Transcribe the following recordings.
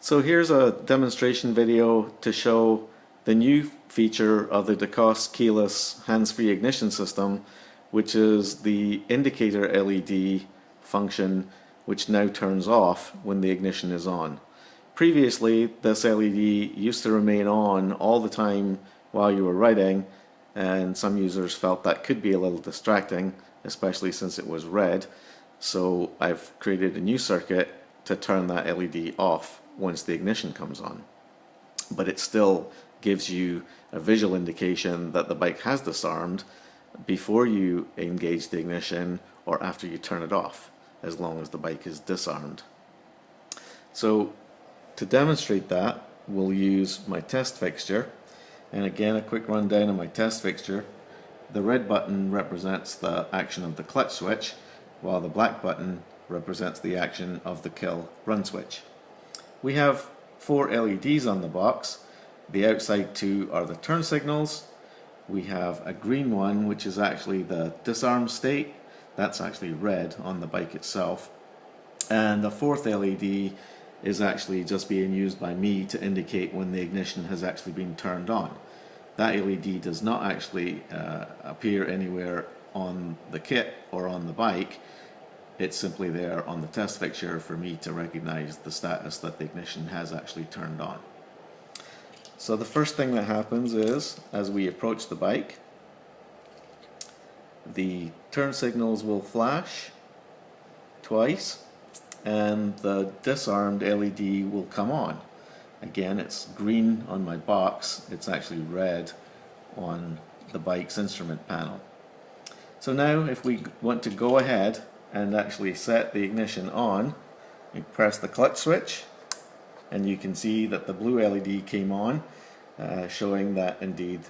So here's a demonstration video to show the new feature of the DeCoste keyless hands-free ignition system, which is the indicator LED function, which now turns off when the ignition is on. Previously, this LED used to remain on all the time while you were writing, and some users felt that could be a little distracting, especially since it was red. So I've created a new circuit to turn that LED off once the ignition comes on. But it still gives you a visual indication that the bike has disarmed before you engage the ignition or after you turn it off, as long as the bike is disarmed. So to demonstrate that, we'll use my test fixture. And again, a quick rundown of my test fixture. The red button represents the action of the clutch switch, while the black button represents the action of the kill run switch. We have 4 LEDs on the box. The outside 2 are the turn signals. We have a green one, which is actually the disarm state. That's actually red on the bike itself. And the 4th LED is actually just being used by me to indicate when the ignition has actually been turned on. That LED does not actually appear anywhere on the kit or on the bike. It's simply there on the test fixture for me to recognize the status that the ignition has actually turned on. So the first thing that happens is, as we approach the bike, the turn signals will flash twice and the disarmed LED will come on. Again, it's green on my box, it's actually red on the bike's instrument panel. So now if we want to go ahead and actually set the ignition on, you press the clutch switch and you can see that the blue LED came on, showing that indeed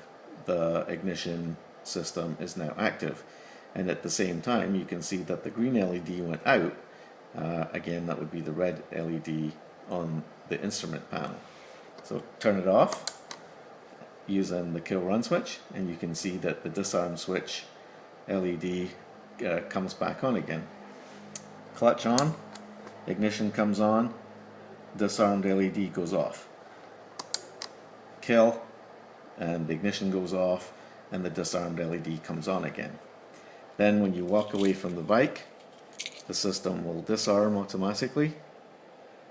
the ignition system is now active. And at the same time you can see that the green LED went out. Again, that would be the red LED on the instrument panel. So turn it off using the kill run switch and you can see that the disarm switch LED comes back on again. Clutch on, ignition comes on, disarmed LED goes off. Kill, and the ignition goes off and the disarmed LED comes on again. Then when you walk away from the bike, the system will disarm automatically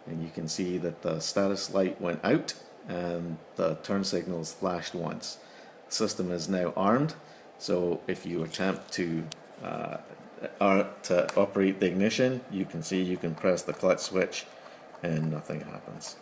and you can see that the status light went out and the turn signals flashed once. The system is now armed, so if you attempt to operate the ignition, you can see you can press the clutch switch and nothing happens.